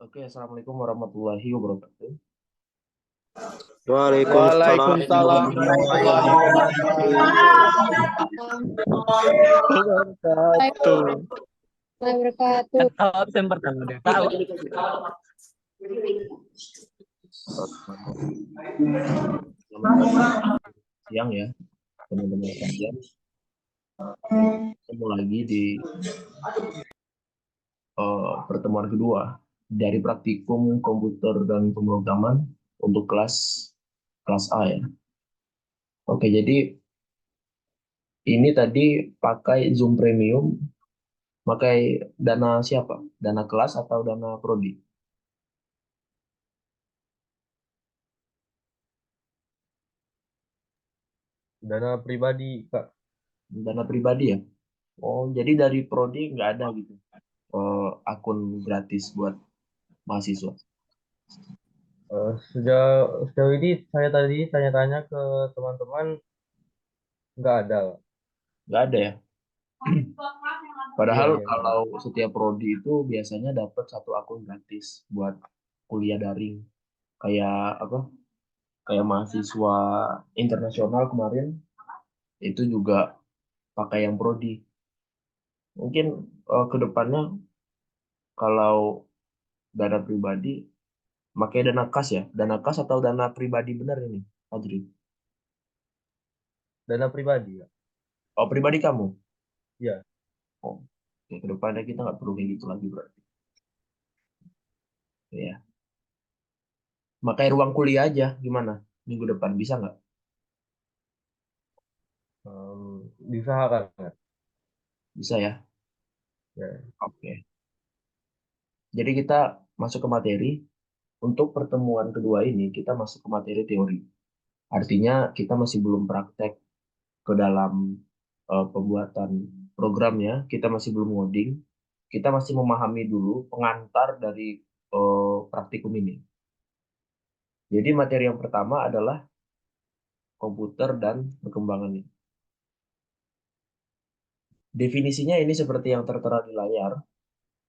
Oke, assalamualaikum warahmatullahi wabarakatuh. Waalaikumsalam Waalaikumsalam warahmatullahi wabarakatuh. Wabarakatuh. Kan tahu absen pertama deh. Tahu. Selamat siang ya, teman-teman sekalian. Ketemu lagi di pertemuan kedua dari praktikum komputer dan pemrograman untuk kelas A ya. Oke, jadi ini tadi pakai Zoom Premium, pakai dana siapa? Dana kelas atau dana prodi? Dana pribadi, Kak. Dana pribadi ya. Oh, jadi dari prodi nggak ada gitu. Akun gratis buat mahasiswa. Sejauh ini saya tadi tanya-tanya ke teman-teman nggak ada, Kak. Nggak ada ya. Iya, Padahal iya, nggak kalau ada. setiap prodi itu biasanya dapat satu akun gratis buat kuliah daring. Kayak apa? Kayak mahasiswa internasional kemarin itu juga pakai yang prodi. Mungkin ke depannya kalau dana pribadi pakai dana kas ya, dana kas atau dana pribadi benar ini, Fajri? Dana pribadi, Kak. Oh, pribadi kamu? Iya. Oh, oke, ke depannya kita nggak perlu kayak gitu lagi berarti. Ya, pakai ruang kuliah aja gimana? Minggu depan bisa nggak? Diusahakan, Kak. Bisa ya. Ya. Oke. Jadi kita masuk ke materi. Untuk pertemuan kedua ini kita masuk ke materi teori. Artinya kita masih belum praktek ke dalam pembuatan programnya. Kita masih belum ngoding. Kita masih memahami dulu pengantar dari praktikum ini. Jadi materi yang pertama adalah komputer dan perkembangannya. Definisinya ini seperti yang tertera di layar.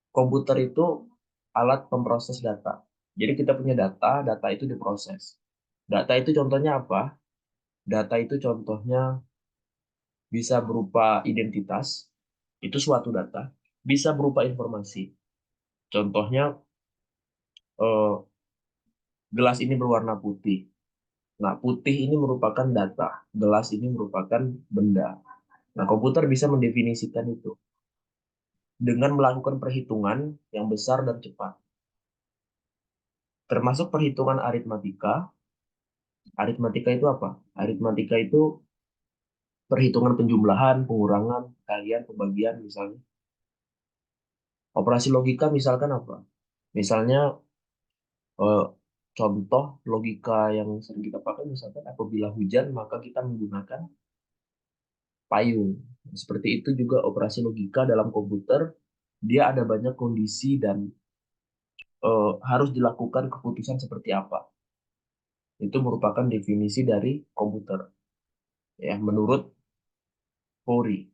Komputer itu alat pemproses data. Jadi kita punya data, data itu diproses. Data itu contohnya apa? Data itu contohnya bisa berupa identitas, itu suatu data. Bisa berupa informasi. Contohnya, eh, gelas ini berwarna putih. Nah, putih ini merupakan data. Gelas ini merupakan benda. Nah, komputer bisa mendefinisikan itu dengan melakukan perhitungan yang besar dan cepat. Termasuk perhitungan aritmatika. Aritmatika itu apa? Aritmatika itu perhitungan penjumlahan, pengurangan, kalian, pembagian misalnya. Operasi logika misalkan apa? Misalnya eh, contoh logika yang sering kita pakai misalkan apabila hujan maka kita menggunakan payung. Seperti itu juga operasi logika dalam komputer, dia ada banyak kondisi dan harus dilakukan keputusan seperti apa. Itu merupakan definisi dari komputer ya menurut Fourie.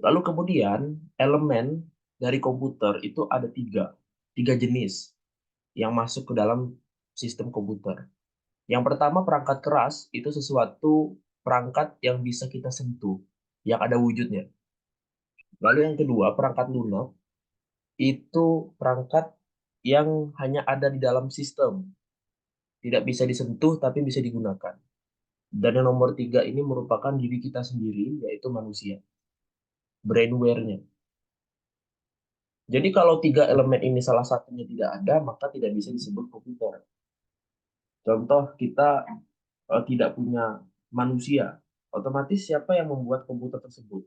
Lalu kemudian elemen dari komputer itu ada tiga jenis yang masuk ke dalam sistem komputer. Yang pertama perangkat keras itu sesuatu perangkat yang bisa kita sentuh, yang ada wujudnya. Lalu yang kedua perangkat lunak itu perangkat yang hanya ada di dalam sistem, tidak bisa disentuh tapi bisa digunakan. Dan yang nomor tiga ini merupakan diri kita sendiri, yaitu manusia, brainware-nya. Jadi kalau tiga elemen ini salah satunya tidak ada, maka tidak bisa disebut komputer. Contoh kita tidak punya manusia, otomatis siapa yang membuat komputer tersebut?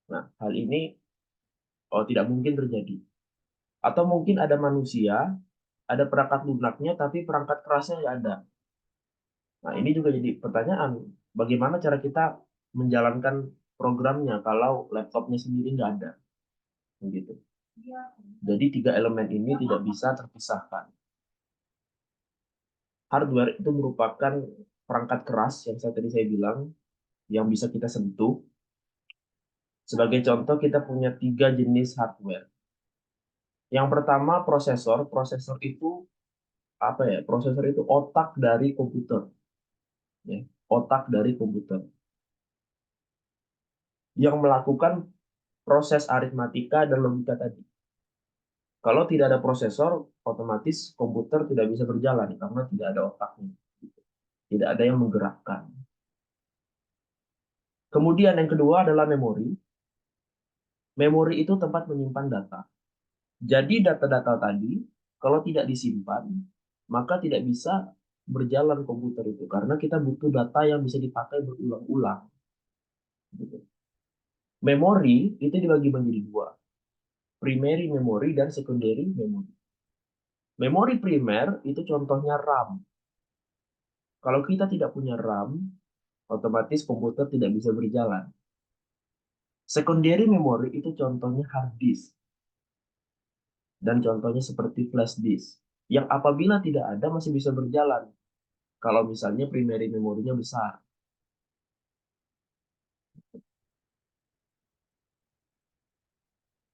Nah, hal ini tidak mungkin terjadi. Atau mungkin ada manusia, ada perangkat lunaknya, tapi perangkat kerasnya nggak ada. Nah, ini juga jadi pertanyaan, bagaimana cara kita menjalankan programnya kalau laptopnya sendiri nggak ada, begitu. Jadi tiga elemen ini tidak bisa terpisahkan. Hardware itu merupakan perangkat keras yang tadi saya bilang, yang bisa kita sentuh, Sebagai contoh, kita punya 3 jenis hardware. Yang pertama prosesor. Prosesor itu apa ya? Prosesor itu otak dari komputer. Ya, otak dari komputer yang melakukan proses aritmatika dan logika tadi. Kalau tidak ada prosesor, otomatis komputer tidak bisa berjalan karena tidak ada otaknya. Tidak ada yang menggerakkan. Kemudian yang kedua adalah memori. Memori itu tempat menyimpan data. Jadi data-data tadi, kalau tidak disimpan, maka tidak bisa berjalan komputer itu. Karena kita butuh data yang bisa dipakai berulang-ulang. Gitu. Memori itu dibagi menjadi dua. Primary memory dan secondary memory. Memori primer itu contohnya RAM. Kalau kita tidak punya RAM, otomatis komputer tidak bisa berjalan. Secondary memory itu contohnya hard disk. Dan contohnya seperti flash disk. Yang apabila tidak ada masih bisa berjalan. Kalau misalnya primary memorinya besar.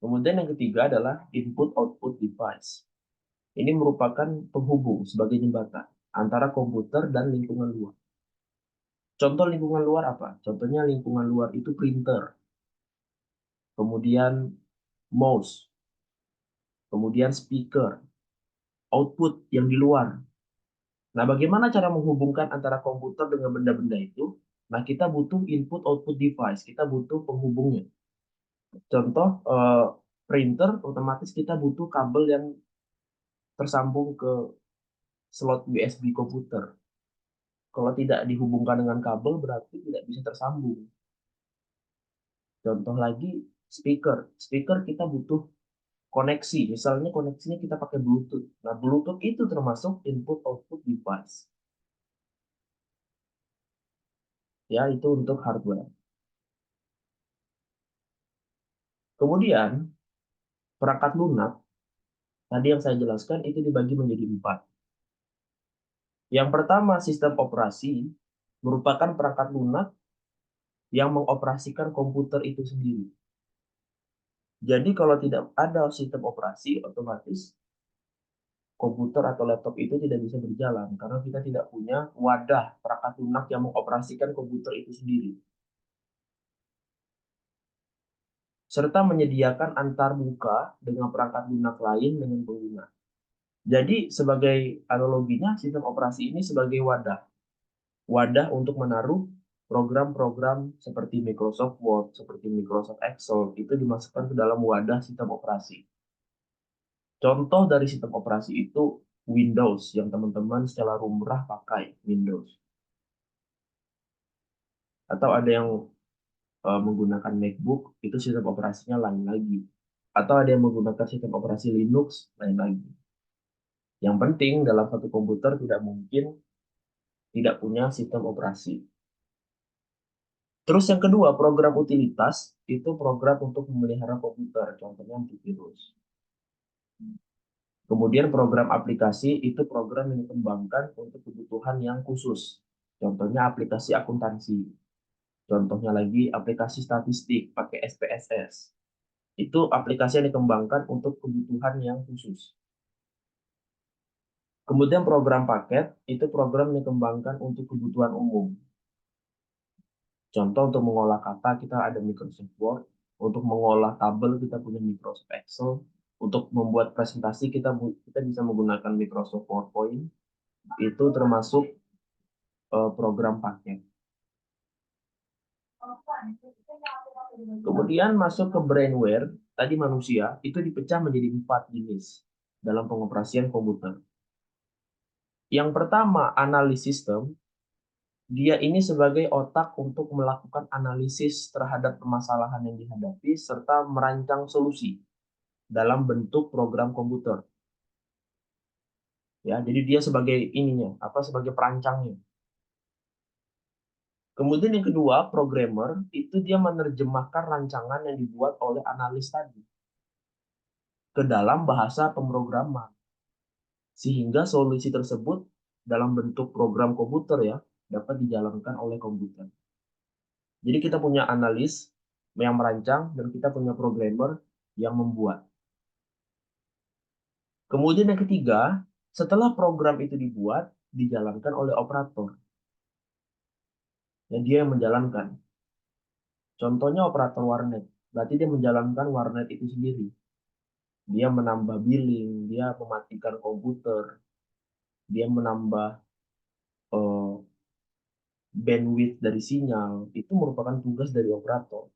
Kemudian yang ketiga adalah input-output device. Ini merupakan penghubung sebagai jembatan antara komputer dan lingkungan luar. Contoh lingkungan luar apa? Contohnya lingkungan luar itu printer, kemudian mouse, kemudian speaker, output yang di luar. Nah, bagaimana cara menghubungkan antara komputer dengan benda-benda itu? Nah, kita butuh input-output device, kita butuh penghubungnya. Contoh, printer, otomatis kita butuh kabel yang tersambung ke slot USB komputer. Kalau tidak dihubungkan dengan kabel, berarti tidak bisa tersambung. Contoh lagi, speaker. Speaker kita butuh koneksi. Misalnya koneksinya kita pakai Bluetooth. Nah, Bluetooth itu termasuk input-output device. Ya, itu untuk hardware. Kemudian, perangkat lunak, tadi yang saya jelaskan, itu dibagi menjadi 4. Yang pertama, sistem operasi merupakan perangkat lunak yang mengoperasikan komputer itu sendiri. Jadi kalau tidak ada sistem operasi, otomatis komputer atau laptop itu tidak bisa berjalan karena kita tidak punya wadah perangkat lunak yang mengoperasikan komputer itu sendiri. Serta menyediakan antarmuka dengan perangkat lunak lain dengan pengguna. Jadi sebagai analoginya, sistem operasi ini sebagai wadah. Wadah untuk menaruh program-program seperti Microsoft Word, seperti Microsoft Excel, itu dimasukkan ke dalam wadah sistem operasi. Contoh dari sistem operasi itu Windows, yang teman-teman secara lumrah pakai Windows. Atau ada yang menggunakan MacBook, itu sistem operasinya lain lagi. Atau ada yang menggunakan sistem operasi Linux, lain lagi. Yang penting dalam satu komputer tidak mungkin tidak punya sistem operasi. Terus yang kedua, program utilitas itu program untuk memelihara komputer, contohnya antivirus. Kemudian program aplikasi itu program yang dikembangkan untuk kebutuhan yang khusus. Contohnya aplikasi akuntansi. Contohnya lagi aplikasi statistik pakai SPSS. Itu aplikasi yang dikembangkan untuk kebutuhan yang khusus. Kemudian program paket itu program yang dikembangkan untuk kebutuhan umum. Contoh untuk mengolah kata kita ada Microsoft Word, untuk mengolah tabel kita punya Microsoft Excel, untuk membuat presentasi kita bisa menggunakan Microsoft PowerPoint. Itu termasuk program paket. Kemudian masuk ke brainware, tadi manusia itu dipecah menjadi 4 jenis dalam pengoperasian komputer. Yang pertama, analisis system. Dia ini sebagai otak untuk melakukan analisis terhadap permasalahan yang dihadapi serta merancang solusi dalam bentuk program komputer. Ya, jadi dia sebagai ininya, sebagai perancangnya. Kemudian yang kedua, programmer itu dia menerjemahkan rancangan yang dibuat oleh analis tadi ke dalam bahasa pemrograman. Sehingga solusi tersebut dalam bentuk program komputer ya dapat dijalankan oleh komputer. Jadi kita punya analis, yang merancang, dan kita punya programmer yang membuat. Kemudian yang ketiga, setelah program itu dibuat, dijalankan oleh operator. Ya, dia yang menjalankan. Contohnya operator warnet. Berarti dia menjalankan warnet itu sendiri. Dia menambah billing, dia mematikan komputer, dia menambah eh, bandwidth dari sinyal. Itu merupakan tugas dari operator.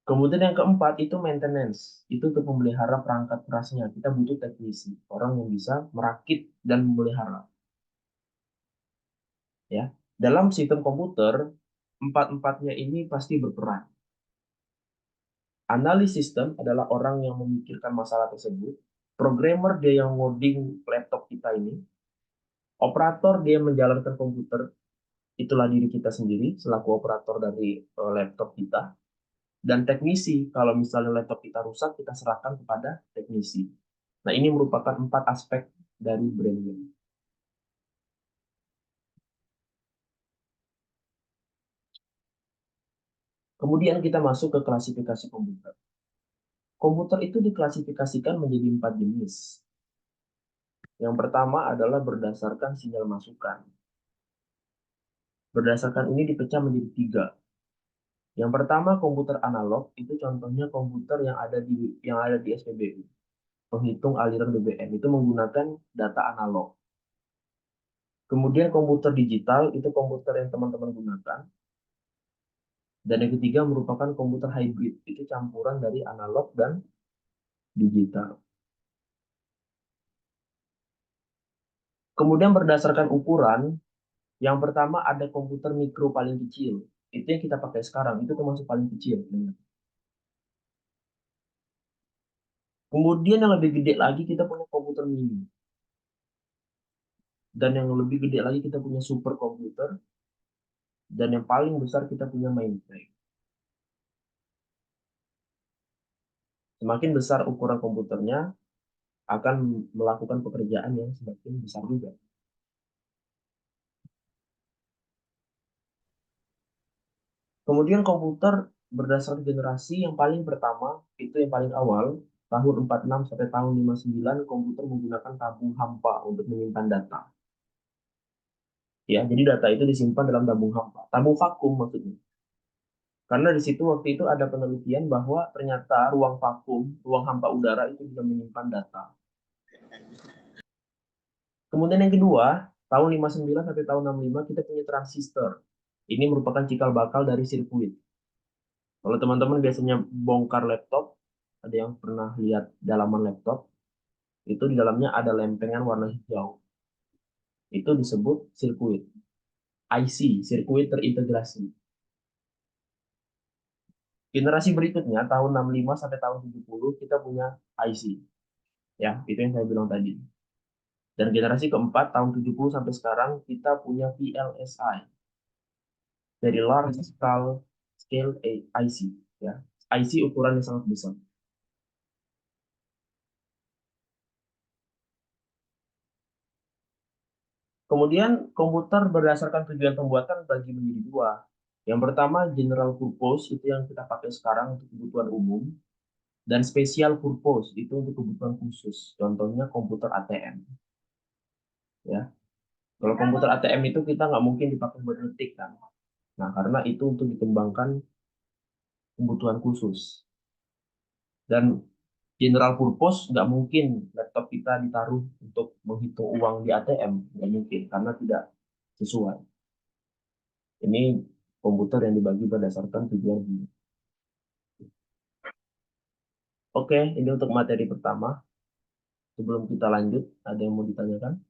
Kemudian yang keempat itu maintenance. Itu untuk memelihara perangkat kerasnya. Kita butuh teknisi, orang yang bisa merakit dan memelihara. Ya, dalam sistem komputer empat-empatnya ini pasti berperan. Analis sistem adalah orang yang memikirkan masalah tersebut. Programmer dia yang ngoding laptop kita ini. Operator dia yang menjalankan komputer. Itulah diri kita sendiri selaku operator dari laptop kita. Dan teknisi, kalau misalnya laptop kita rusak, kita serahkan kepada teknisi. Nah, ini merupakan 4 aspek dari branding. Kemudian kita masuk ke klasifikasi komputer. Komputer itu diklasifikasikan menjadi 4 jenis. Yang pertama adalah berdasarkan sinyal masukan. Berdasarkan ini dipecah menjadi 3. Yang pertama komputer analog, itu contohnya komputer yang ada di SPBU, penghitung aliran BBM, itu menggunakan data analog. Kemudian komputer digital itu komputer yang teman-teman gunakan. Dan yang ketiga merupakan komputer hybrid, itu campuran dari analog dan digital. Kemudian berdasarkan ukuran, yang pertama ada komputer mikro paling kecil. Itu yang kita pakai sekarang, itu termasuk paling kecil. Kemudian yang lebih gede lagi kita punya komputer mini. Dan yang lebih gede lagi kita punya super komputer. Dan yang paling besar kita punya mainframe. Semakin besar ukuran komputernya, akan melakukan pekerjaan yang semakin besar juga. Kemudian komputer berdasarkan generasi yang paling pertama, itu yang paling awal, tahun 46 sampai tahun 59, komputer menggunakan tabung hampa untuk menyimpan data. Ya, jadi data itu disimpan dalam tabung hampa. Tabung vakum maksudnya. Karena di situ waktu itu ada penelitian bahwa ternyata ruang vakum, ruang hampa udara itu bisa menyimpan data. Kemudian yang kedua, tahun 59 sampai tahun 65 kita punya transistor. Ini merupakan cikal bakal dari sirkuit. Kalau teman-teman biasanya bongkar laptop, ada yang pernah lihat dalaman laptop, itu di dalamnya ada lempengan warna hijau. Itu disebut sirkuit. IC, sirkuit terintegrasi. Generasi berikutnya, tahun 65 sampai tahun 70, kita punya IC. Ya, itu yang saya bilang tadi. Dan generasi keempat, tahun 70 sampai sekarang, kita punya VLSI. Dari Large Scale IC. Ya. IC ukurannya sangat besar. Kemudian komputer berdasarkan tujuan pembuatan bagi menjadi dua. Yang pertama general purpose, itu yang kita pakai sekarang untuk kebutuhan umum, dan special purpose itu untuk kebutuhan khusus. Contohnya komputer ATM. Ya, kalau komputer ATM itu kita nggak mungkin dipakai buat ngetik kan. Nah, karena itu untuk dikembangkan kebutuhan khusus. Dan general purpose nggak mungkin laptop kita ditaruh untuk menghitung uang di ATM, nggak mungkin karena tidak sesuai. Ini komputer yang dibagi berdasarkan tujuan. Oke, ini untuk materi pertama. Sebelum kita lanjut, ada yang mau ditanyakan?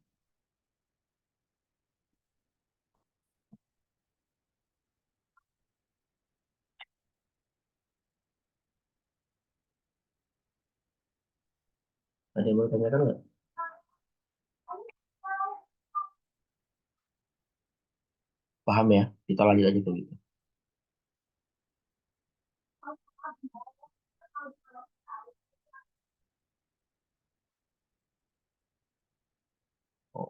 Ada yang mau ditanyakan nggak? Paham ya? Kita lanjut aja tuh gitu. Oh,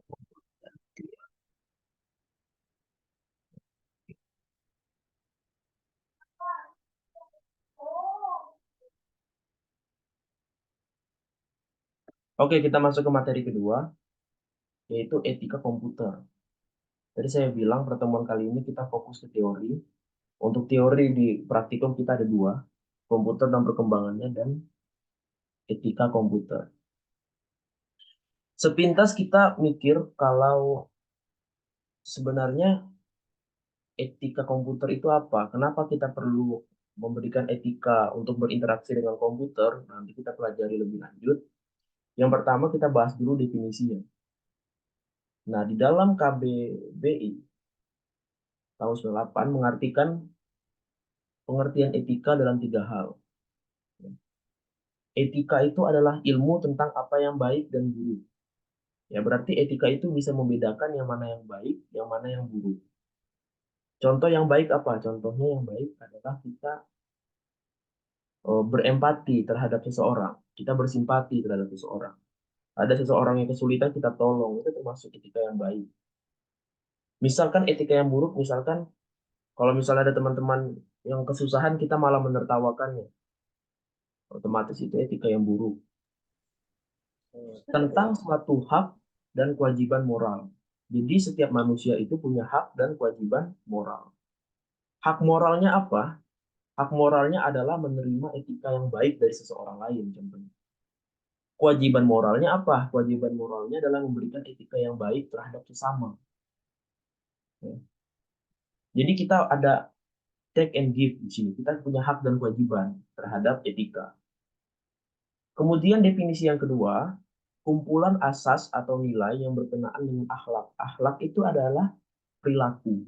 Oke, kita masuk ke materi kedua, yaitu etika komputer. Tadi saya bilang pertemuan kali ini kita fokus ke teori. Untuk teori di praktikum kita ada dua, komputer dan perkembangannya dan etika komputer. Sepintas kita mikir kalau sebenarnya etika komputer itu apa? Kenapa kita perlu memberikan etika untuk berinteraksi dengan komputer? Nanti kita pelajari lebih lanjut. Yang pertama kita bahas dulu definisinya. Nah, di dalam KBBI tahun 98 mengartikan pengertian etika dalam tiga hal. Etika itu adalah ilmu tentang apa yang baik dan buruk. Ya, berarti etika itu bisa membedakan yang mana yang baik, yang mana yang buruk. Contoh yang baik apa? Contohnya yang baik adalah kita berempati terhadap seseorang. Kita bersimpati terhadap seseorang. Ada seseorang yang kesulitan, kita tolong. Itu termasuk etika yang baik. Misalkan etika yang buruk, misalkan kalau misalnya ada teman-teman yang kesusahan, kita malah menertawakannya. Otomatis itu etika yang buruk. Tentang suatu hak dan kewajiban moral. Jadi setiap manusia itu punya hak dan kewajiban moral. Hak moralnya apa? Hak moralnya adalah menerima etika yang baik dari seseorang lain, contohnya. Kewajiban moralnya apa? Kewajiban moralnya adalah memberikan etika yang baik terhadap sesama. Ya. Jadi kita ada take and give di sini. Kita punya hak dan kewajiban terhadap etika. Kemudian definisi yang kedua, kumpulan asas atau nilai yang berkenaan dengan akhlak. Akhlak itu adalah perilaku.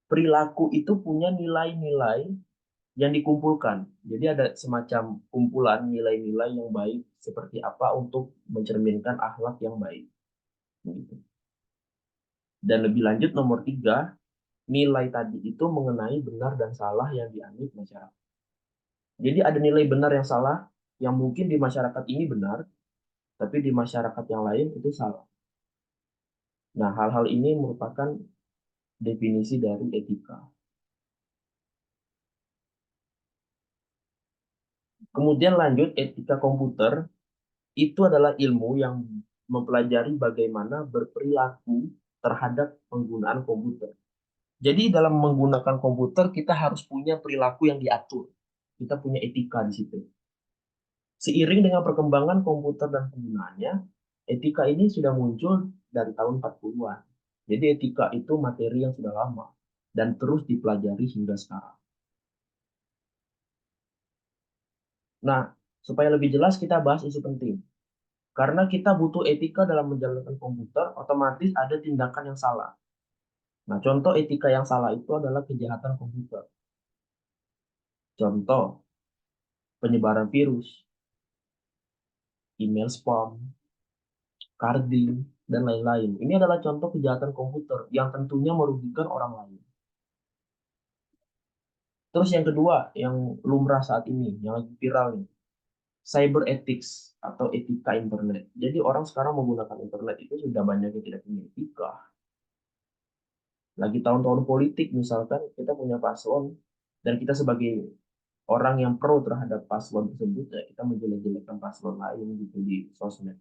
Perilaku itu punya nilai-nilai yang dikumpulkan. Jadi ada semacam kumpulan nilai-nilai yang baik seperti apa untuk mencerminkan akhlak yang baik. Gitu. Dan lebih lanjut nomor tiga, nilai tadi itu mengenai benar dan salah yang dianut masyarakat. Jadi ada nilai benar yang salah yang mungkin di masyarakat ini benar, tapi di masyarakat yang lain itu salah. Nah, hal-hal ini merupakan definisi dari etika. Kemudian lanjut, etika komputer itu adalah ilmu yang mempelajari bagaimana berperilaku terhadap penggunaan komputer. Jadi dalam menggunakan komputer kita harus punya perilaku yang diatur. Kita punya etika di situ. Seiring dengan perkembangan komputer dan penggunaannya, etika ini sudah muncul dari tahun 40-an. Jadi etika itu materi yang sudah lama dan terus dipelajari hingga sekarang. Nah, supaya lebih jelas kita bahas isu penting. Karena kita butuh etika dalam menjalankan komputer, otomatis ada tindakan yang salah. Nah, contoh etika yang salah itu adalah kejahatan komputer. Contoh, penyebaran virus, email spam, carding, dan lain-lain. Ini adalah contoh kejahatan komputer yang tentunya merugikan orang lain. Terus yang kedua, yang lumrah saat ini, yang lagi viral nih, cyber ethics atau etika internet. Jadi orang sekarang menggunakan internet itu sudah banyak yang tidak punya etika. Lagi tahun-tahun politik misalkan, kita punya paslon, dan kita sebagai orang yang pro terhadap paslon tersebut, ya kita menjelek-jelekan paslon lain gitu di sosmed.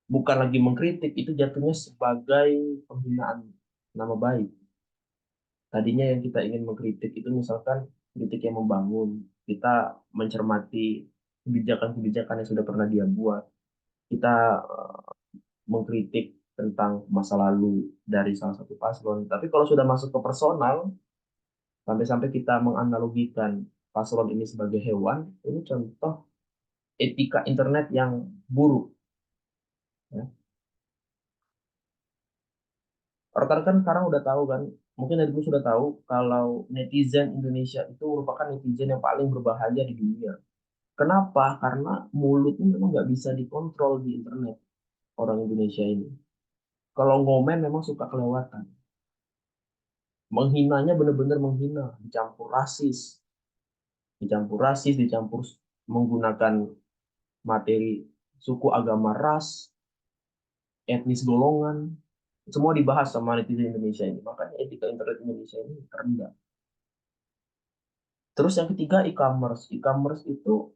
Bukan lagi mengkritik, itu jatuhnya sebagai penghinaan nama baik. Tadinya yang kita ingin mengkritik itu misalkan kritik yang membangun, kita mencermati kebijakan-kebijakan yang sudah pernah dia buat, kita mengkritik tentang masa lalu dari salah satu paslon. Tapi kalau sudah masuk ke personal, sampai-sampai kita menganalogikan paslon ini sebagai hewan, ini contoh etika internet yang buruk. Ya. Rekan-rekan sekarang udah tahu kan, mungkin dari dulu sudah tahu kalau netizen Indonesia itu merupakan netizen yang paling berbahaya di dunia. Kenapa? Karena mulutnya memang nggak bisa dikontrol di internet orang Indonesia ini. Kalau ngomen memang suka kelewatan. Menghinanya benar-benar menghina, dicampur rasis, menggunakan materi suku, agama, ras, etnis, golongan, semua dibahas sama netizen Indonesia ini. Makanya etika internet Indonesia ini rendah. Terus yang ketiga e-commerce. E-commerce itu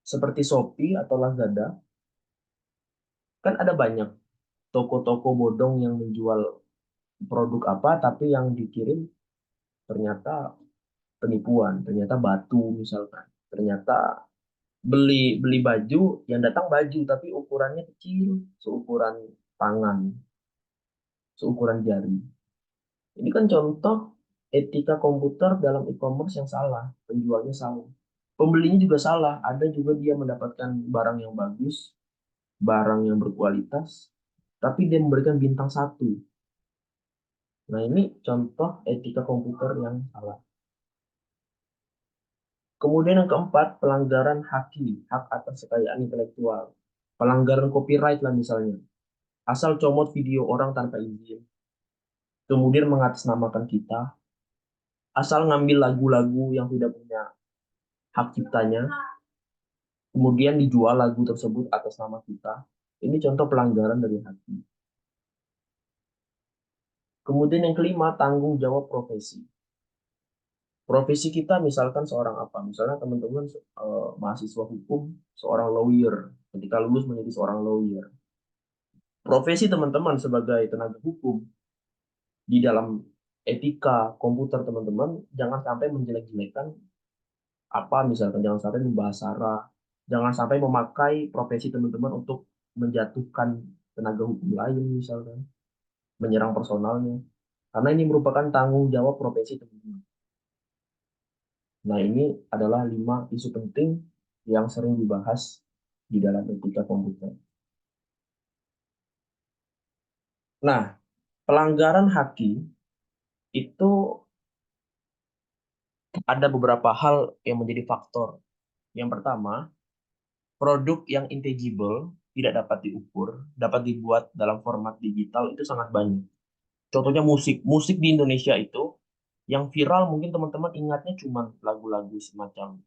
seperti Shopee atau Lazada, kan ada banyak toko-toko bodong yang menjual produk apa, tapi yang dikirim ternyata penipuan, ternyata batu misalkan, ternyata beli beli baju yang datang baju tapi ukurannya kecil, seukuran tangan, seukuran jari. Ini kan contoh etika komputer dalam e-commerce yang salah, penjualnya salah. Pembelinya juga salah, ada juga dia mendapatkan barang yang bagus, barang yang berkualitas, tapi dia memberikan bintang satu. Nah, ini contoh etika komputer yang salah. Kemudian yang keempat, pelanggaran haki, hak atas kekayaan intelektual. Pelanggaran copyright lah misalnya. Asal comot video orang tanpa izin, kemudian mengatasnamakan kita, asal ngambil lagu-lagu yang tidak punya hak ciptanya, kemudian dijual lagu tersebut atas nama kita. Ini contoh pelanggaran dari haki. Kemudian yang kelima, tanggung jawab profesi. Profesi kita misalkan seorang apa? Misalnya teman-teman mahasiswa hukum, seorang lawyer, ketika lulus menjadi seorang lawyer. Profesi teman-teman sebagai tenaga hukum di dalam etika komputer teman-teman jangan sampai menjelek-jelekan apa misalkan jangan sampai membahas sara, jangan sampai memakai profesi teman-teman untuk menjatuhkan tenaga hukum lain misalkan, menyerang personalnya. Karena ini merupakan tanggung jawab profesi teman-teman. Nah, ini adalah 5 isu penting yang sering dibahas di dalam etika komputer. Nah, pelanggaran haki itu ada beberapa hal yang menjadi faktor. Yang pertama, produk yang intangible tidak dapat diukur, dapat dibuat dalam format digital itu sangat banyak. Contohnya musik. Musik di Indonesia itu yang viral mungkin teman-teman ingatnya cuma lagu-lagu semacam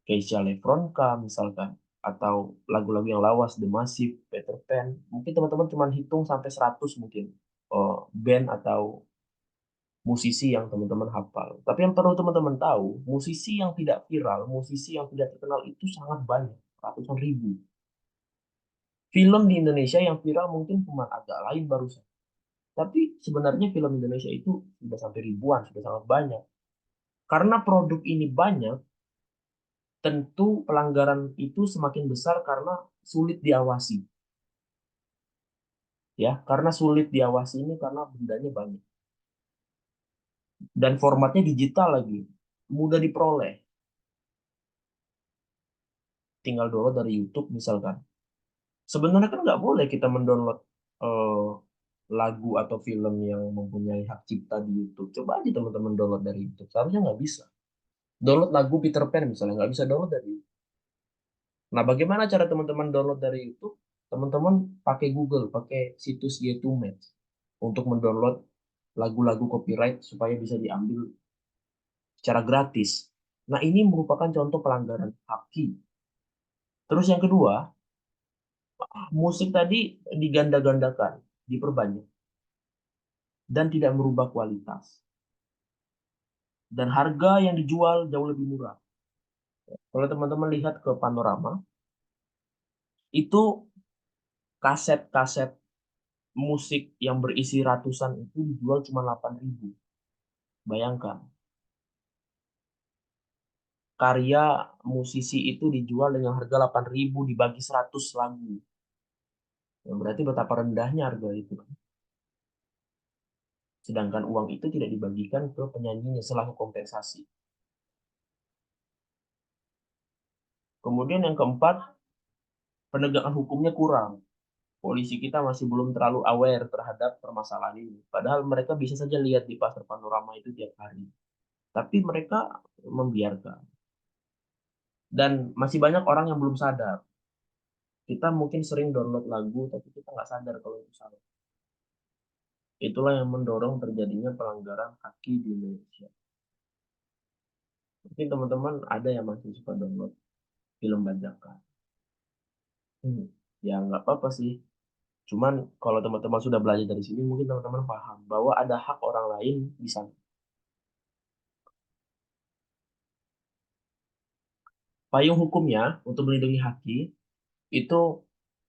Keisha Lefronka misalkan, atau lagu-lagu yang lawas, The Massive, Peter Pan. Mungkin teman-teman cuma hitung sampai 100 mungkin band atau musisi yang teman-teman hafal. Tapi yang perlu teman-teman tahu, musisi yang tidak viral, musisi yang tidak terkenal itu sangat banyak, ratusan ribu. Film di Indonesia yang viral mungkin cuma agak lain barusan. Tapi sebenarnya film Indonesia itu sudah sampai ribuan, sudah sangat banyak. Karena produk ini banyak, tentu pelanggaran itu semakin besar karena sulit diawasi. Ya, karena sulit diawasi ini karena bendanya banyak. Dan formatnya digital lagi, mudah diperoleh. Tinggal download dari YouTube misalkan. Sebenarnya kan nggak boleh kita mendownload eh, lagu atau film yang mempunyai hak cipta di YouTube. Coba aja teman-teman download dari YouTube. Seharusnya nggak bisa. Download lagu Peter Pan misalnya, nggak bisa download dari YouTube. Nah, bagaimana cara teman-teman download dari YouTube? Teman-teman pakai Google, pakai situs Yetumatch untuk mendownload lagu-lagu copyright supaya bisa diambil secara gratis. Nah, ini merupakan contoh pelanggaran haki. Terus yang kedua, musik tadi diganda-gandakan, diperbanyak, dan tidak merubah kualitas. Dan harga yang dijual jauh lebih murah. Kalau teman-teman lihat ke Panorama, itu kaset-kaset musik yang berisi ratusan itu dijual cuma 8.000. Bayangkan, karya musisi itu dijual dengan harga 8.000 dibagi 100 lagu. Ya, berarti betapa rendahnya harga itu. Sedangkan uang itu tidak dibagikan ke penyanyinya selaku kompensasi. Kemudian yang keempat, penegakan hukumnya kurang. Polisi kita masih belum terlalu aware terhadap permasalahan ini. Padahal mereka bisa saja lihat di pasar Panorama itu tiap hari. Tapi mereka membiarkan. Dan masih banyak orang yang belum sadar. Kita mungkin sering download lagu, tapi kita nggak sadar kalau itu salah. Itulah yang mendorong terjadinya pelanggaran haki di Indonesia. Mungkin teman-teman ada yang masih suka download film bajakan. Ya nggak apa-apa sih. Cuman kalau teman-teman sudah belajar dari sini, mungkin teman-teman paham bahwa ada hak orang lain di sana. Payung hukumnya untuk melindungi haki itu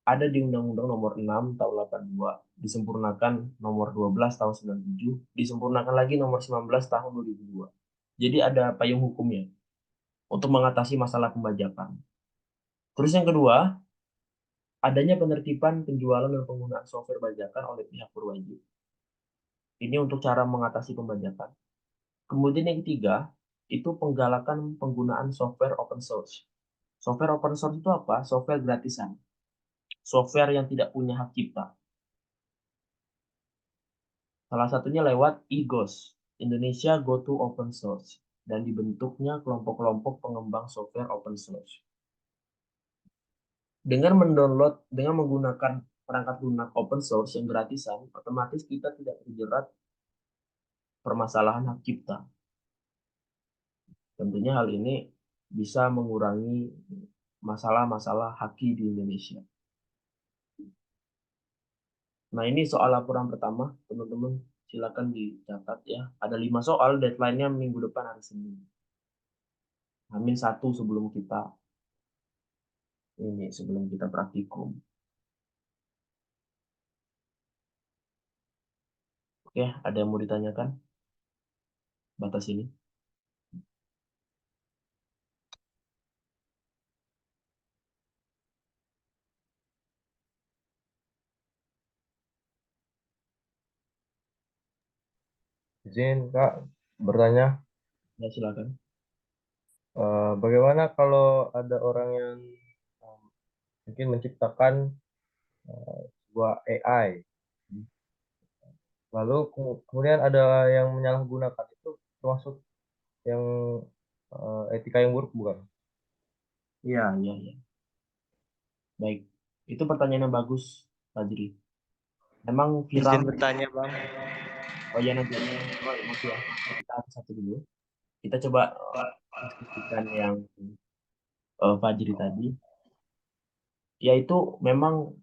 ada di Undang-Undang Nomor 6 Tahun 82, disempurnakan Nomor 12 Tahun 97, disempurnakan lagi Nomor 19 Tahun 2002. Jadi ada payung hukumnya untuk mengatasi masalah pembajakan. Terus yang kedua, adanya penertiban penjualan dan penggunaan software bajakan oleh pihak berwajib. Ini untuk cara mengatasi pembajakan. Kemudian yang ketiga, itu penggalakan penggunaan software open source. Software open source itu apa? Software gratisan. Software yang tidak punya hak cipta. Salah satunya lewat IGOS, Indonesia Go to Open Source, dan dibentuknya kelompok-kelompok pengembang software open source. Dengan menggunakan perangkat lunak open source yang gratisan, otomatis kita tidak terjerat permasalahan hak cipta. Tentunya hal ini bisa mengurangi masalah-masalah haki di Indonesia. Nah, ini soal laporan pertama, teman-teman. Silakan dicatat ya. Ada 5 soal, deadline-nya minggu depan hari Senin. Hamin 1 sebelum kita praktikum. Oke, ada yang mau ditanyakan? Batas ini. Izin Kak bertanya, Ya, silakan. bagaimana kalau ada orang yang um, mungkin menciptakan sebuah AI, lalu kemudian ada yang menyalahgunakan itu, termasuk yang etika yang buruk bukan? Iya, iya, iya. Baik. Itu pertanyaan yang bagus, Fajri. Emang viral. Izin bertanya, Bang. Oh ya, nanti. Oh, nanti ya. Kita satu dulu. Kita coba diskusikan yang Fajri tadi. Yaitu memang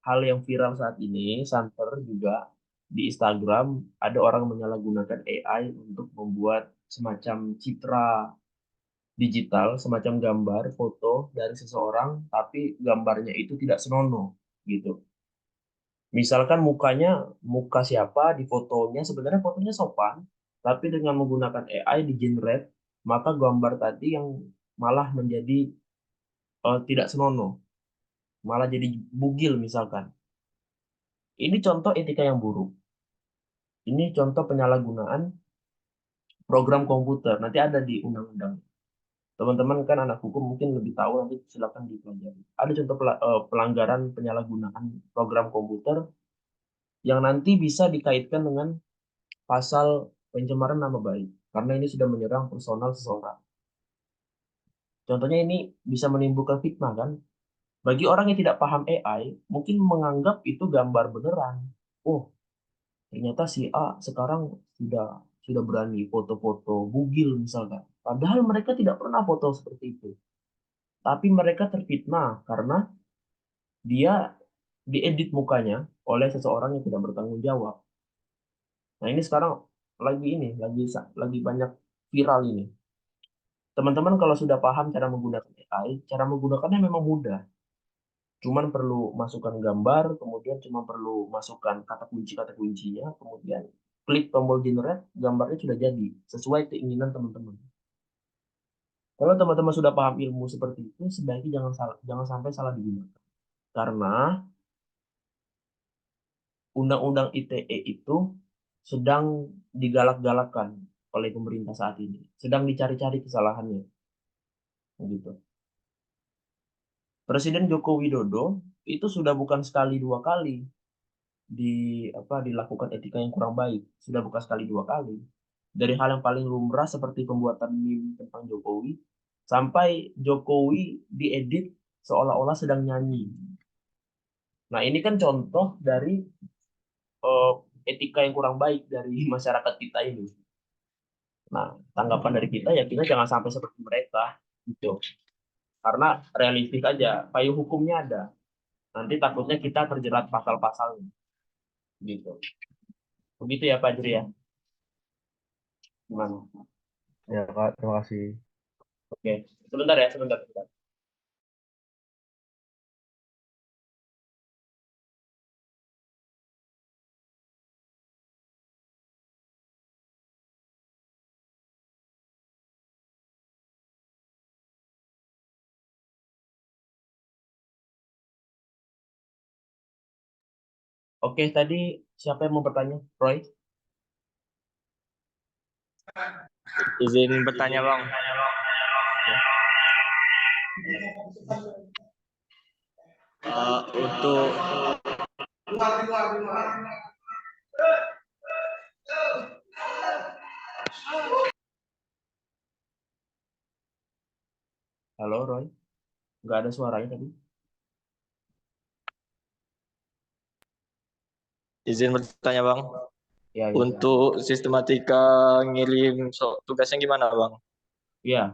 hal yang viral saat ini, santer juga di Instagram, ada orang menyalahgunakan AI untuk membuat semacam citra digital, semacam gambar, foto dari seseorang, tapi gambarnya itu tidak senonoh, gitu. Misalkan muka siapa di fotonya, sebenarnya fotonya sopan, tapi dengan menggunakan AI di generate, maka gambar tadi yang malah menjadi tidak senonoh, malah jadi bugil misalkan. Ini contoh etika yang buruk. Ini contoh penyalahgunaan program komputer. Nanti ada di undang-undang. Teman-teman kan anak hukum mungkin lebih tahu, nanti silakan dipelajari. Ada contoh pelanggaran penyalahgunaan program komputer yang nanti bisa dikaitkan dengan pasal pencemaran nama baik. Karena ini sudah menyerang personal seseorang. Contohnya ini bisa menimbulkan fitnah kan. Bagi orang yang tidak paham AI, mungkin menganggap itu gambar beneran. Oh, ternyata si A sekarang sudah berani foto-foto bugil misalkan. Padahal mereka tidak pernah foto seperti itu. Tapi mereka terfitnah karena dia diedit mukanya oleh seseorang yang tidak bertanggung jawab. Nah, ini sekarang lagi banyak viral ini. Teman-teman kalau sudah paham cara menggunakan AI, cara menggunakannya memang mudah. Cuman perlu masukkan gambar, kemudian cuma perlu masukkan kata kuncinya, kemudian klik tombol generate, gambarnya sudah jadi sesuai keinginan teman-teman. Kalau teman-teman sudah paham ilmu seperti itu, sebaiknya jangan sampai salah digunakan. Karena Undang-Undang ITE itu sedang digalak-galakan oleh pemerintah saat ini, sedang dicari-cari kesalahannya, gitu. Presiden Joko Widodo itu sudah bukan sekali dua kali dilakukan etika yang kurang baik, sudah bukan sekali dua kali. Dari hal yang paling lumrah seperti pembuatan meme tentang Jokowi, sampai Jokowi diedit seolah-olah sedang nyanyi. Nah, ini kan contoh dari eh, etika yang kurang baik dari masyarakat kita ini. Nah, tanggapan dari kita jangan sampai seperti mereka, gitu. Karena realistis aja, payung hukumnya ada. Nanti takutnya kita terjerat pasal-pasalnya, gitu. Begitu ya Pak Juri ya. Gimana? Ya Kak, terima kasih. Oke, sebentar ya, sebentar. Oke, tadi siapa yang mau bertanya? Roy? Izin bertanya Bang. Untuk Halo, Roy? Nggak ada suaranya tadi. izin bertanya Bang. Ya, ya. Untuk sistematika ngirim tugasnya gimana Bang? Ya,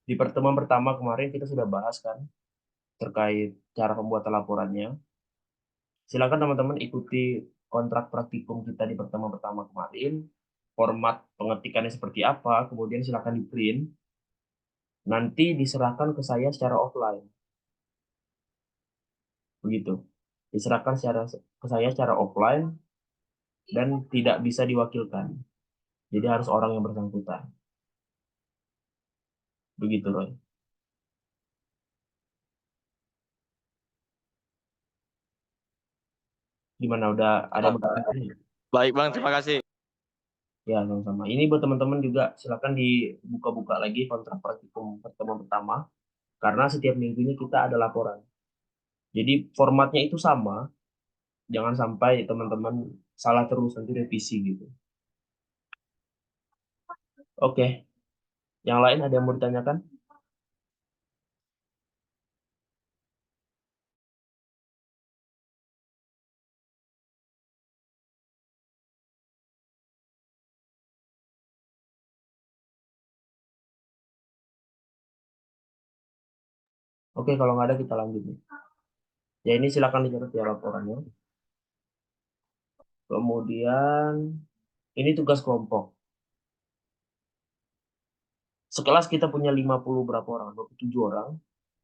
di pertemuan pertama kemarin kita sudah bahas kan terkait cara pembuatan laporannya. Silakan teman-teman ikuti kontrak praktikum kita di pertemuan pertama kemarin. Format pengetikannya seperti apa, kemudian silakan di print. Nanti diserahkan ke saya secara offline. Begitu. Diserahkan ke saya secara offline dan tidak bisa diwakilkan. Jadi harus orang yang bersangkutan. Begitu, Roy. Gimana, udah ada yang bertanya? Baik Bang, terima kasih. Ya, sama-sama. Ini buat teman-teman juga silakan dibuka-buka lagi kontrak praktikum pertemuan pertama. Karena setiap minggunya kita ada laporan. Jadi formatnya itu sama. Jangan sampai teman-teman salah terus nanti revisi gitu. Oke. Yang lain ada yang mau ditanyakan? Oke, kalau nggak ada kita lanjut nih. Ya, ini silakan dicatat ya laporannya. Kemudian ini tugas kelompok. Sekelas kita punya 50 berapa orang? 27 orang.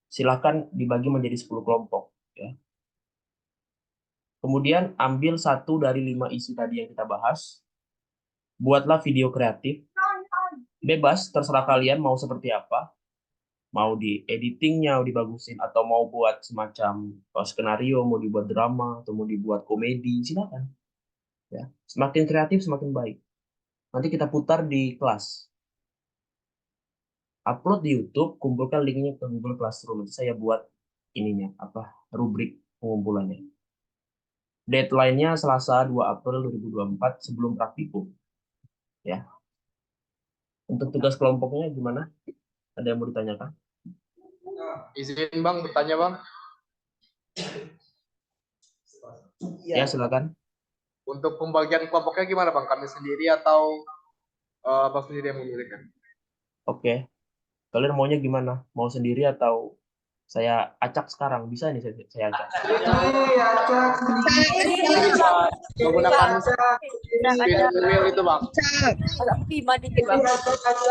Silakan dibagi menjadi 10 kelompok ya. Kemudian ambil satu dari 5 isu tadi yang kita bahas. Buatlah video kreatif. Bebas, terserah kalian mau seperti apa. Mau di editingnya, mau dibagusin, atau mau buat semacam skenario, mau dibuat drama, atau mau dibuat komedi, silakan. Ya. Semakin kreatif, semakin baik. Nanti kita putar di kelas. Upload di YouTube, kumpulkan linknya ke Google Classroom. Nanti saya buat ininya, rubrik pengumpulannya. Deadline-nya Selasa 2 April 2024 sebelum praktikum. Ya. Untuk tugas kelompoknya gimana? Ada yang mau ditanyakan? Izin Bang, bertanya Bang. Ya, silakan. Untuk pembagian kelompoknya gimana Bang? Kami sendiri atau Bang sendiri yang memilihkan? Oke. Kalian maunya gimana? Mau sendiri atau saya acak sekarang? Bisa nih saya acak. Menggunakan spin wheel itu Bang.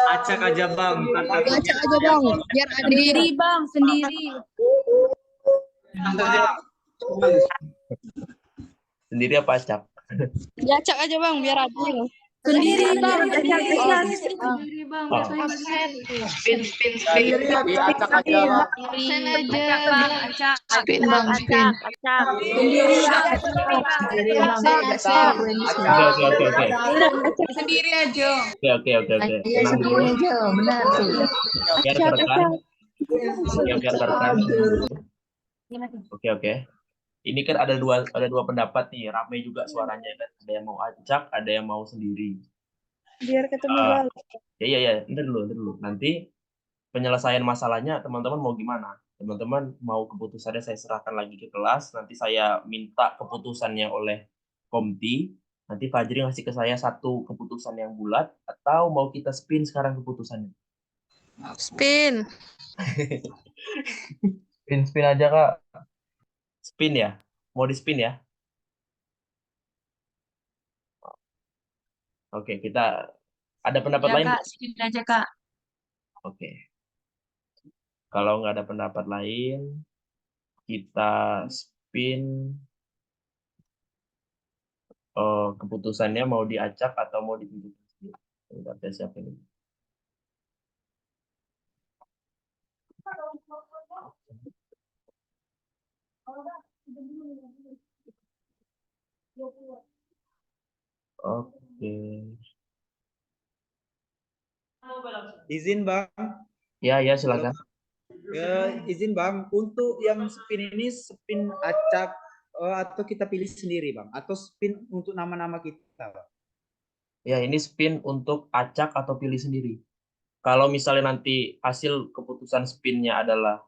Acak aja Bang. Acak aja bang, biar sendiri bang, sendiri. Sendiri apa acak? Diacak aja bang, biar adil. Sendiri bang, Sendiri bang, Oh. spin. Diacak aja Bang. Absen aja. acak, Spin bang, spin. sendiri bang, Sendiri bang, Acak. Oke. Sendiri aja. Oke. Iya Tenang dulu. sendiri aja, benar tuh. Biar terekan. Ya, biar terekan. Oke. Ini kan ada dua pendapat nih, ramai juga suaranya kan. Ada yang mau acak, ada yang mau sendiri. biar ketemu Ah, balik. ya. Ntar dulu. Nanti penyelesaian masalahnya teman-teman mau gimana? Teman-teman mau keputusannya saya serahkan lagi ke kelas, nanti saya minta keputusannya oleh Komti, nanti Fajri ngasih ke saya satu keputusan yang bulat, atau mau kita spin sekarang keputusannya? Spin. Spin aja Kak. Spin ya? Mau di spin ya? Oke, kita ada pendapat Ya lain? kak, spin aja kak. Oke. Kalau nggak ada pendapat lain, kita spin keputusannya mau diacak atau mau ditentukan sendiri. Bentar, saya siapin ini. Oke. Izin Bang, Ya, silakan. izin Bang, untuk yang spin ini spin acak atau kita pilih sendiri Bang, atau spin untuk nama-nama kita Bang. Ya, ini spin untuk acak atau pilih sendiri. Kalau misalnya nanti hasil keputusan spinnya adalah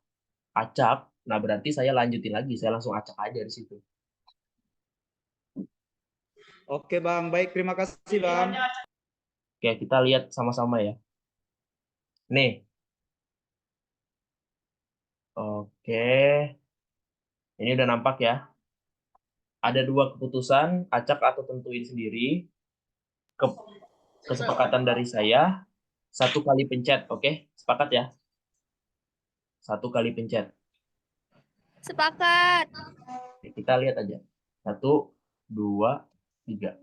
acak, nah berarti saya lanjutin lagi, saya langsung acak aja di situ. Oke Bang, baik, terima kasih Bang. Oke, kita lihat sama-sama ya. Nih. Oke. Ini udah nampak ya. Ada dua keputusan, acak atau tentuin sendiri. Kesepakatan dari saya, 1 kali pencet, oke? Sepakat ya? 1 kali pencet. Sepakat. Oke, kita lihat aja. 1, 2, 3.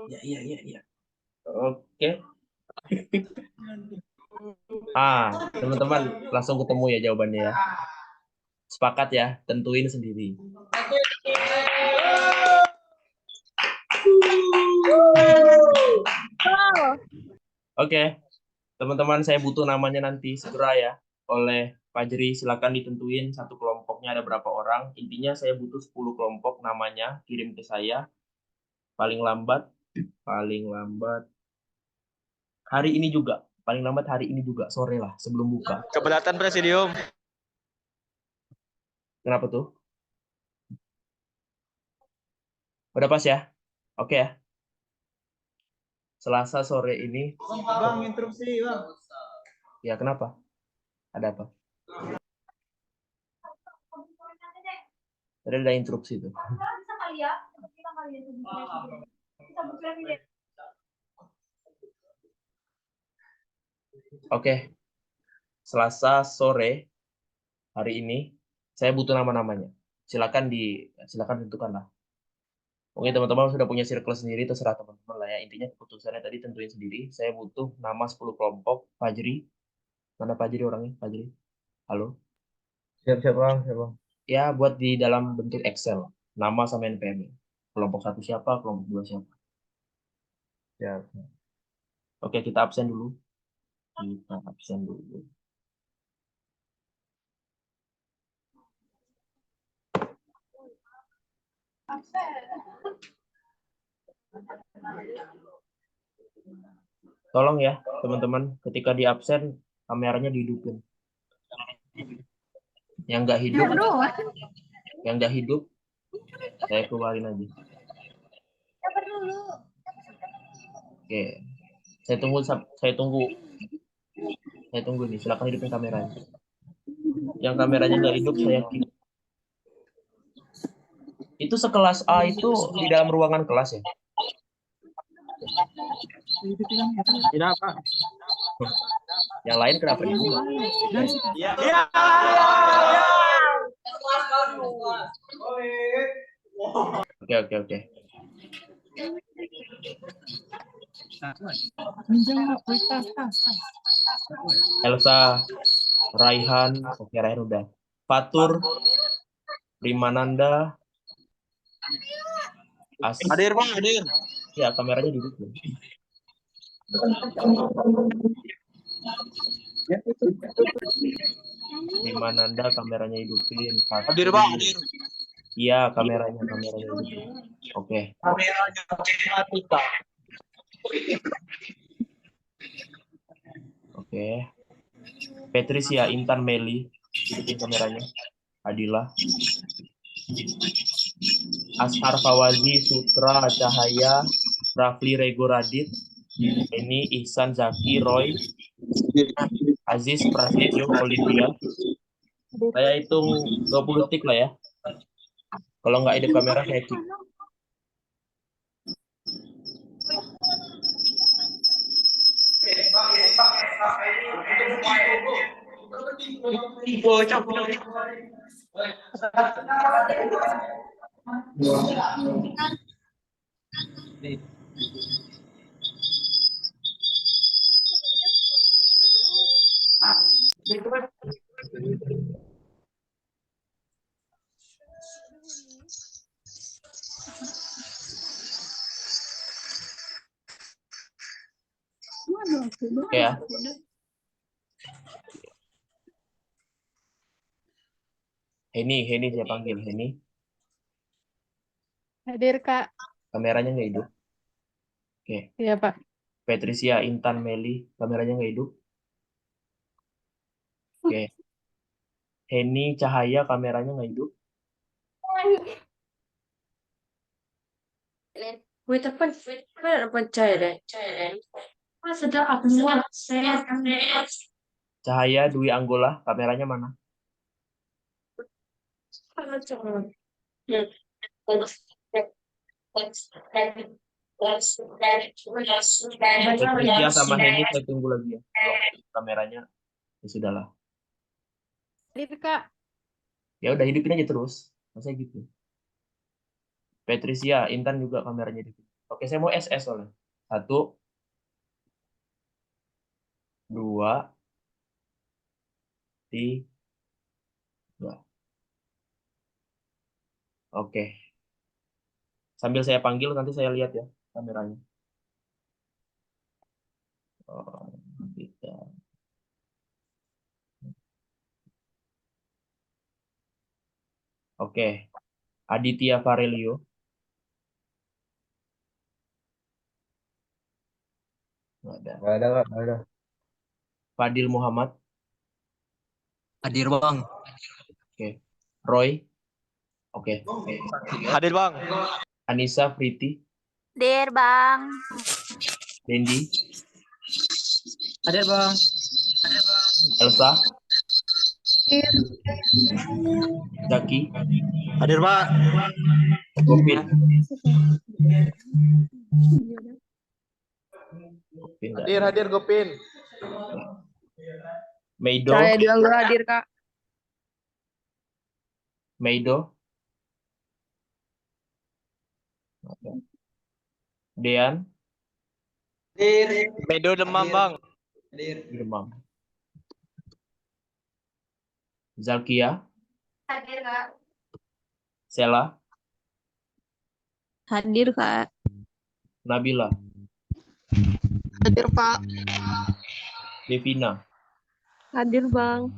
Ya. Oke. Teman-teman langsung ketemu ya jawabannya ya. Sepakat ya, tentuin sendiri. Oke. Teman-teman, saya butuh namanya nanti segera ya oleh Fajri. Silakan ditentuin satu kelompoknya ada berapa orang. Intinya saya butuh 10 kelompok namanya, kirim ke saya. Paling lambat hari ini juga. Paling lambat hari ini juga, sore lah sebelum buka. Keberatan Presidium. Kenapa tuh? Udah pas ya? Oke ya. Selasa sore ini. Bang, interupsi Bang. Ya, kenapa? Ada apa? Tadi ada interupsi tuh. Oke. Selasa sore hari ini saya butuh nama-namanya. Silakan tentukan lah. Oke, teman-teman sudah punya circle sendiri, terserah teman-teman lah ya. Intinya keputusannya tadi tentuin sendiri. Saya butuh nama 10 kelompok. Fajri. Mana Fajri orangnya? Fajri. Halo. Siap Bang, siap Bang. Ya, buat di dalam bentuk Excel. Nama sama NPM. Kelompok 1 siapa, kelompok 2 siapa. Siap. Oke, kita absen dulu. Tolong ya, teman-teman, ketika di absen, kameranya dihidupin. Yang nggak hidup, saya keluarin aja. Oke, saya tunggu nih. Silakan hidupin kameranya. Yang kameranya nggak hidup, saya yakin. Itu sekelas A itu di dalam ruangan kelas ya? Tidak, Pak. Yang lain kenapa dibuka? Oke. Elsa, Raihan, oke Raihan udah. Fatur, Rimananda, Hadir, Bang, hadir. Ya, kameranya dihidupin. Rimananda kameranya hidupin. Hadir, Bang, hadir. Iya, kameranya hidupin. Oke. Kameranya Matematika. Oke. Patricia Intan Meli, hidupin kameranya. Adila. Ashar Fawazi, Sutra Cahaya, Rafli Rego Radit, ini Ihsan Zaki, Roy, Aziz Prasetyo, Olivia. Saya hitung 20 detik lah ya. Kalau nggak hidup kamera, saya kick. Oke ya. Heni saya panggil. Heni, Hadir, Kak. kameranya nggak hidup. Oke. Iya, Pak. Patricia, Intan, Meli, kameranya nggak hidup. Oke. Heni, Cahaya, kameranya nggak hidup. Wait, apa percaya deh. Sedang aku semua saya Cahaya, Dwi Anggola, kameranya mana? Patricia sama Heni saya tunggu lagi ya. Kalau kameranya ya sudahlah. Hadir, Kak. Ya udah hidupin aja terus. Masa gitu. Patricia, Intan juga kameranya hidupin. Oke, saya mau SS soalnya. 1, 2, 3. Oke. Sambil saya panggil nanti saya lihat ya kameranya. Oh, gitu. Oke. Aditya Farelio. Nggak ada. Nggak ada, Kak. Nggak ada. Fadil Muhammad. Hadir bang. Oke. Roy. Oke. Hadir bang. Anissa Priti. Hadir, Bang. Dendi. Hadir bang. Elsa. Zaki. Hadir pak. Gopin. Gopin nggak ada. Hadir Gopin. Meido. Saya juga nggak hadir, Kak. Meido. Dean. Medo demam bang. Demam. Zalkia. hadir Kak. Sela. Hadir, Kak. Nabila. Hadir, Pak. Devina. Hadir, Bang.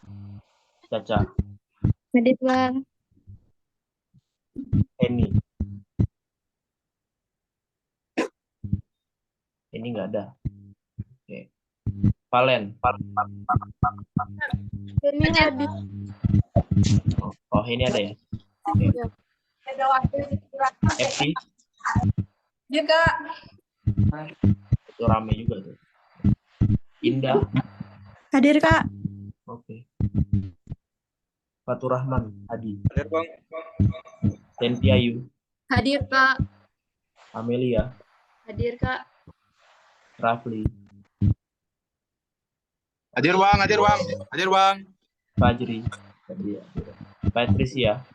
Caca. Hadir, Bang. Heni. Ini nggak ada. Oke. Valen. Ini hadir. Oh, ini ada ya. Oke. Epi. Hadir, Kak. Itu rame juga tuh. Indah. Hadir, Kak. Oke. Fatur Rahman. Adi. Hadir bang. Tentiayu. Hadir, Kak. Amelia. Hadir, Kak. Rafli. Hadir bang. Hadir bang. Fajri. Patricia.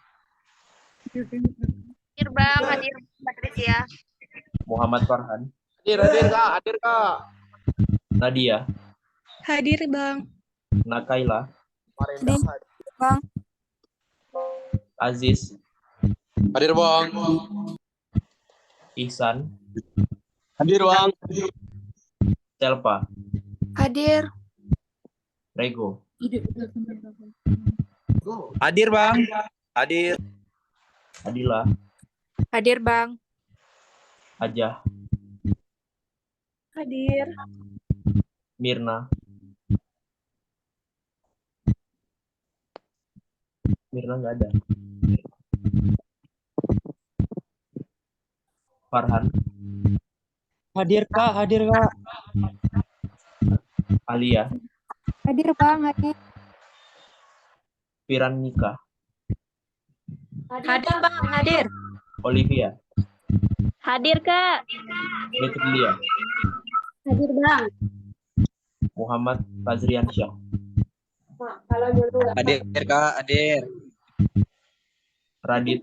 Hadir, Bang. Hadir, Patricia. Muhammad Farhan. Hadir kak. Nadia. Hadir, Bang. Nakaila. Kemarin dah hadir. Bang. Aziz. Hadir bang. Ihsan. Hadir bang. Selpa. Hadir. Rego. Hadir bang. Hadir. Adila. Hadir, Bang. Ajah. Hadir. Mirna. Mirna nggak ada. Farhan. Hadir kak. Hadir kak. Alia. Hadir, Bang. Hadir. Firanika. Hadir, Bang. Hadir. Olivia. Hadir, Kak. Letria. Hadir, Bang. Muhammad Fazriansyah. Hadir Kak, hadir. Radit,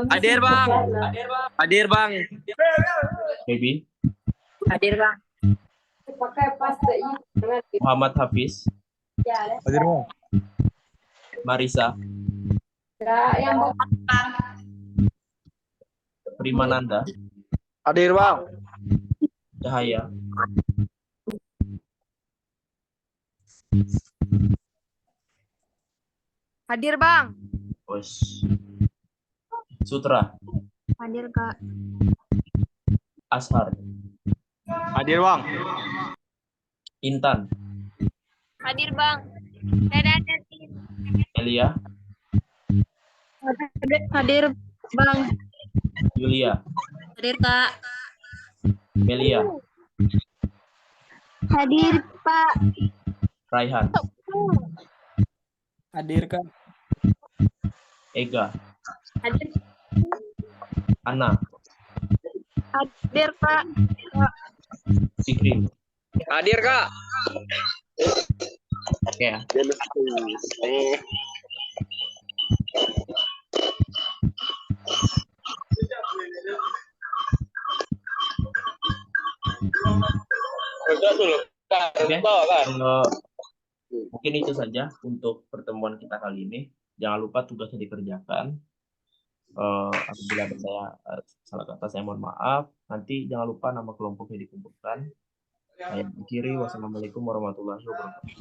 Hadir Bang. Hadir Bang. Baby, Hadir bang. Muhammad Hafiz, Hadir bang. Marisa, Primananda, Hadir Bang. Cahaya, Hadir bang. Bos, Sutra, Hadir kak. Ashar, Hadir Bang. Intan, Hadir bang. Dadah. Elia, Hadir bang. Yulia, Hadir kak. Melia, Hadir pak. Raihan, Hadir Kak. Ega, Hadir. Ana, Hadir kak. Fikri. Hadir Kak. Oke ya. Oke, mungkin itu saja untuk pertemuan kita kali ini. Jangan lupa tugasnya dikerjakan. Apabila ada salah kata, saya mohon maaf. Nanti jangan lupa nama kelompoknya dikumpulkan. Saya akhiri. Wassalamualaikum warahmatullahi wabarakatuh.